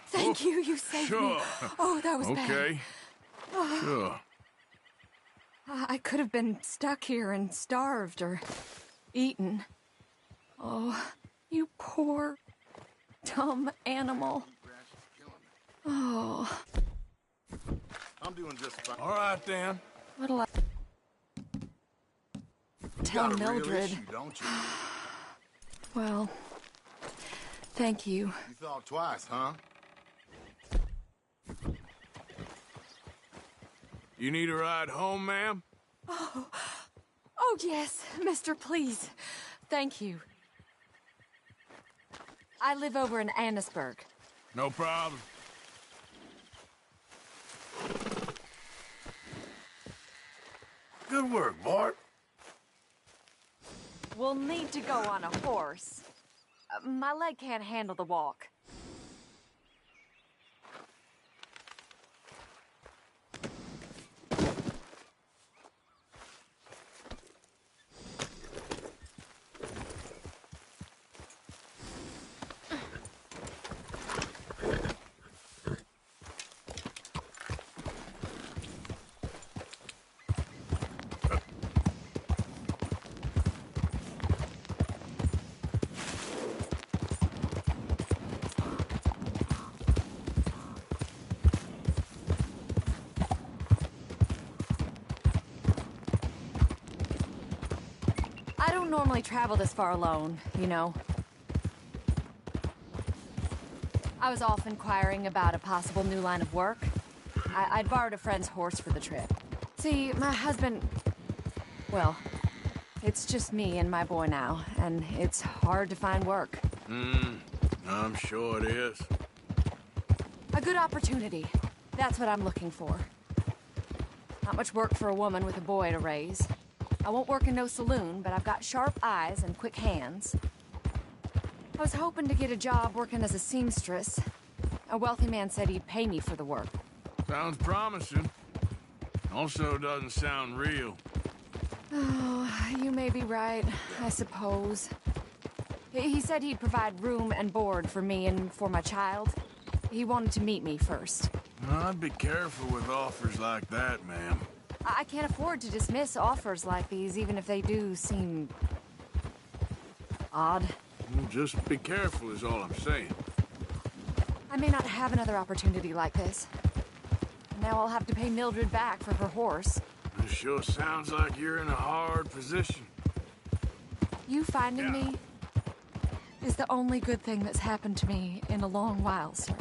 Thank you. You saved me. Oh, that was bad. Okay. Sure. I could have been stuck here and starved or eaten. Oh, you poor, dumb animal. Oh. I'm doing just fine. All right, then. What'll I tell got a real Mildred? issue, don't you? Well, thank you. You thought twice, huh? You need a ride home, ma'am? Oh, yes, mister, please. Thank you. I live over in Annisburg. No problem. Good work, Bart. We'll need to go on a horse. My leg can't handle the walk. I don't normally travel this far alone, you know. I was off inquiring about a possible new line of work. I'd borrowed a friend's horse for the trip. See, my husband... Well, it's just me and my boy now, and it's hard to find work. I'm sure it is. A good opportunity. That's what I'm looking for. Not much work for a woman with a boy to raise. I won't work in no saloon, but I've got sharp eyes and quick hands. I was hoping to get a job working as a seamstress. A wealthy man said he'd pay me for the work. Sounds promising. Also doesn't sound real. Oh, you may be right, I suppose. He said he'd provide room and board for me and for my child. He wanted to meet me first. I'd be careful with offers like that, ma'am. I can't afford to dismiss offers like these, even if they do seem... odd. Well, just be careful is all I'm saying. I may not have another opportunity like this. Now I'll have to pay Mildred back for her horse. It sure sounds like you're in a hard position. You finding me is the only good thing that's happened to me in a long while, sir.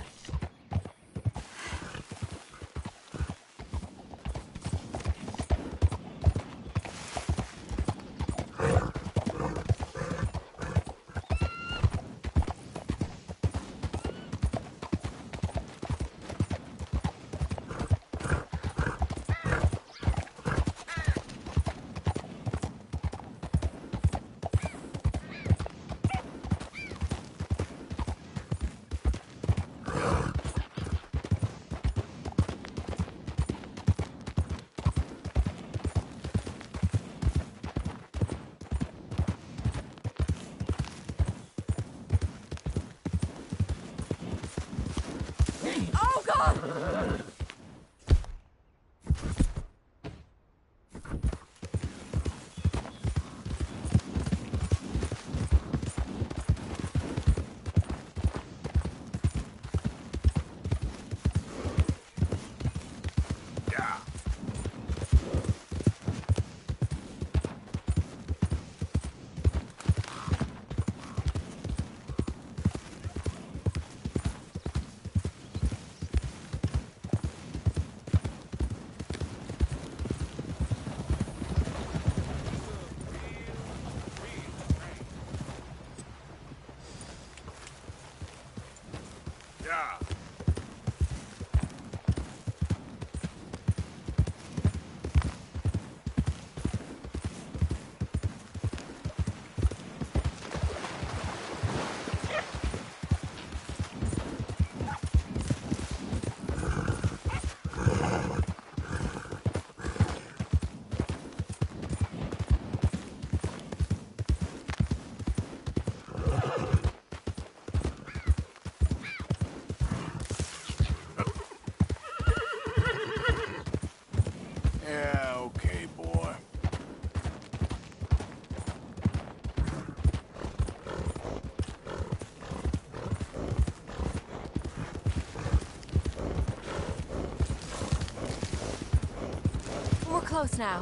close now.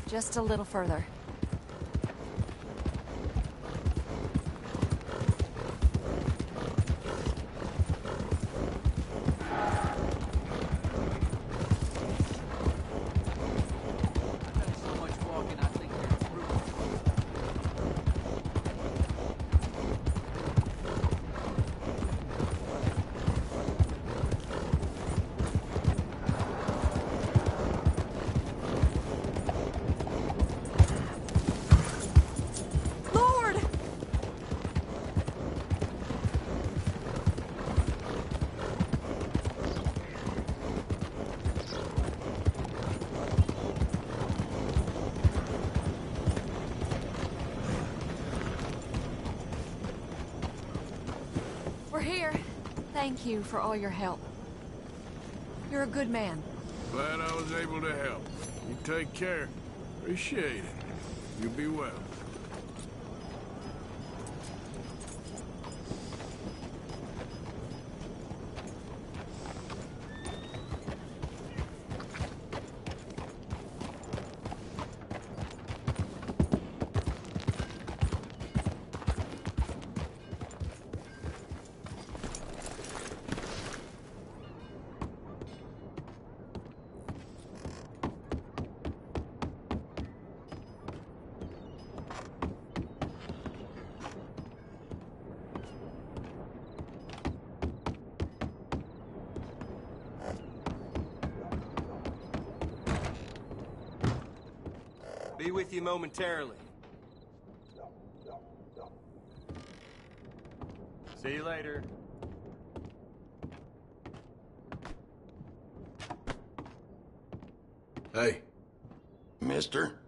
Just a little further. We're here. Thank you for all your help. You're a good man. Glad I was able to help. You take care. Appreciate it. You be well. Be with you momentarily. See you later. Hey, mister?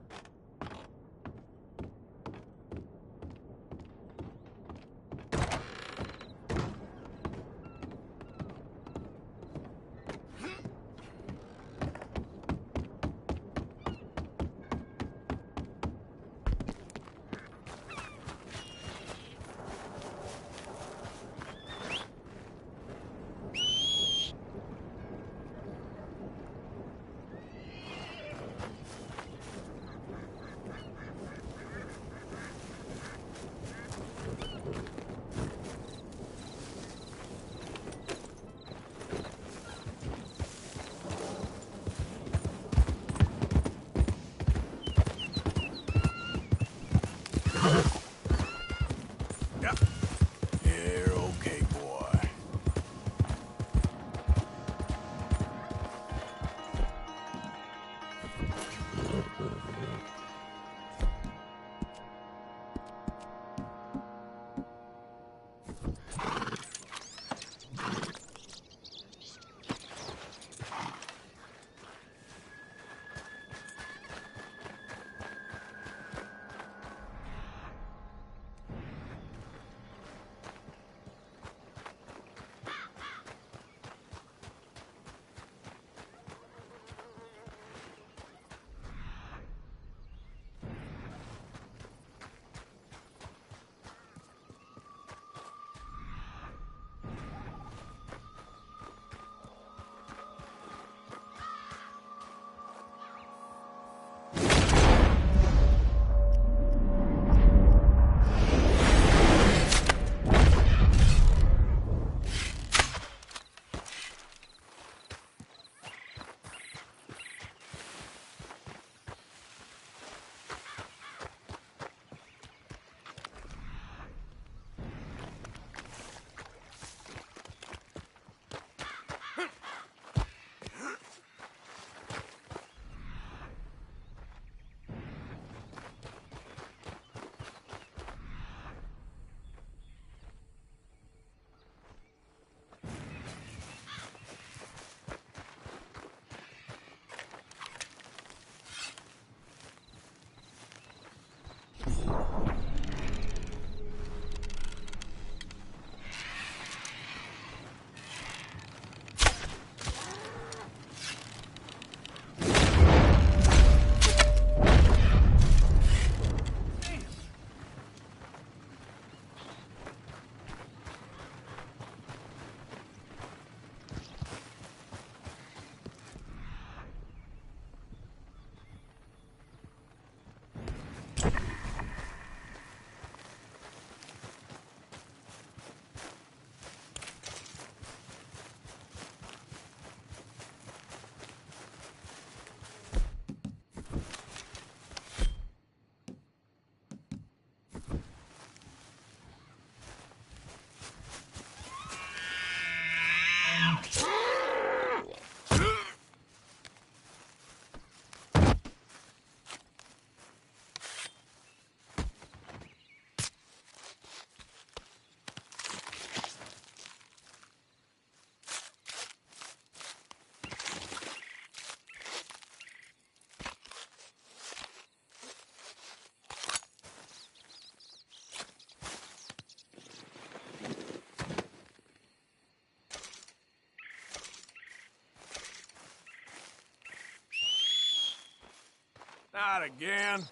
Not again.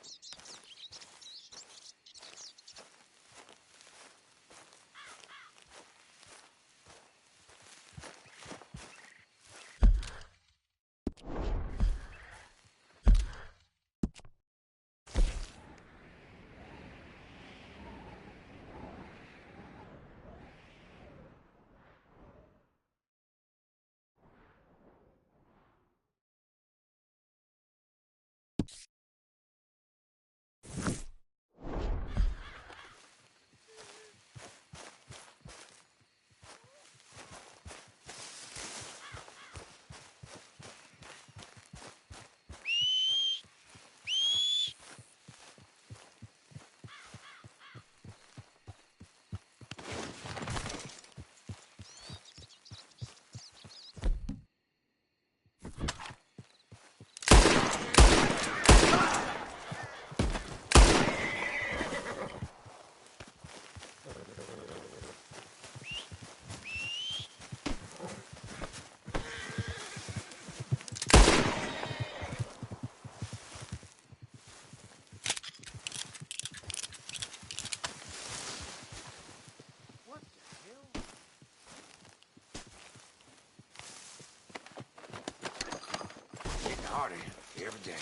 Harder every day.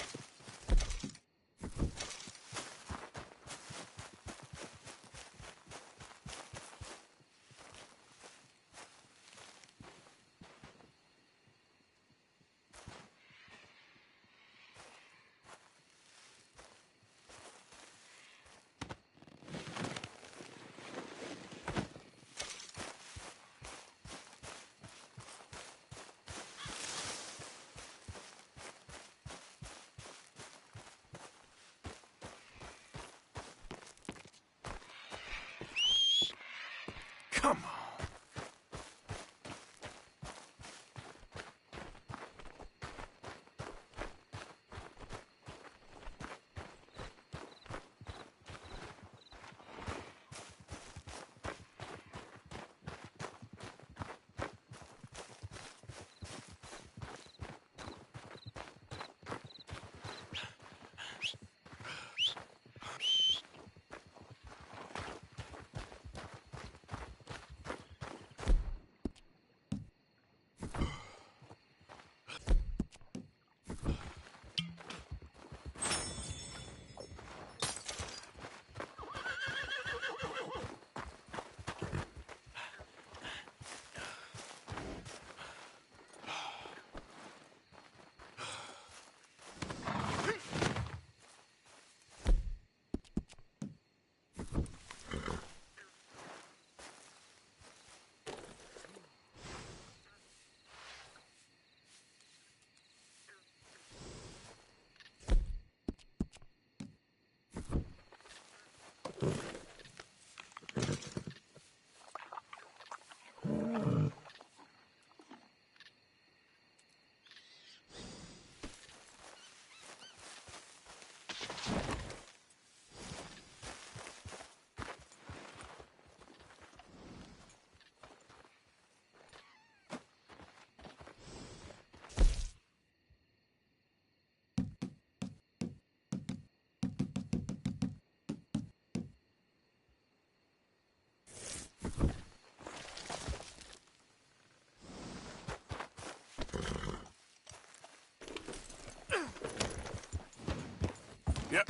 Come on. Yep.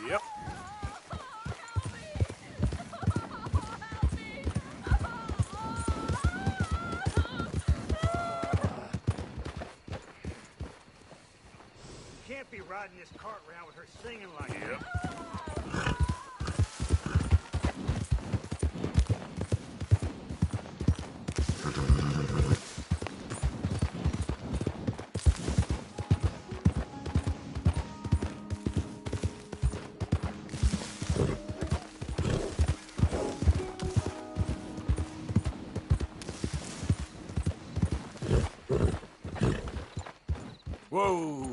Yep. Can't be riding this cart around with her singing like that. Whoa!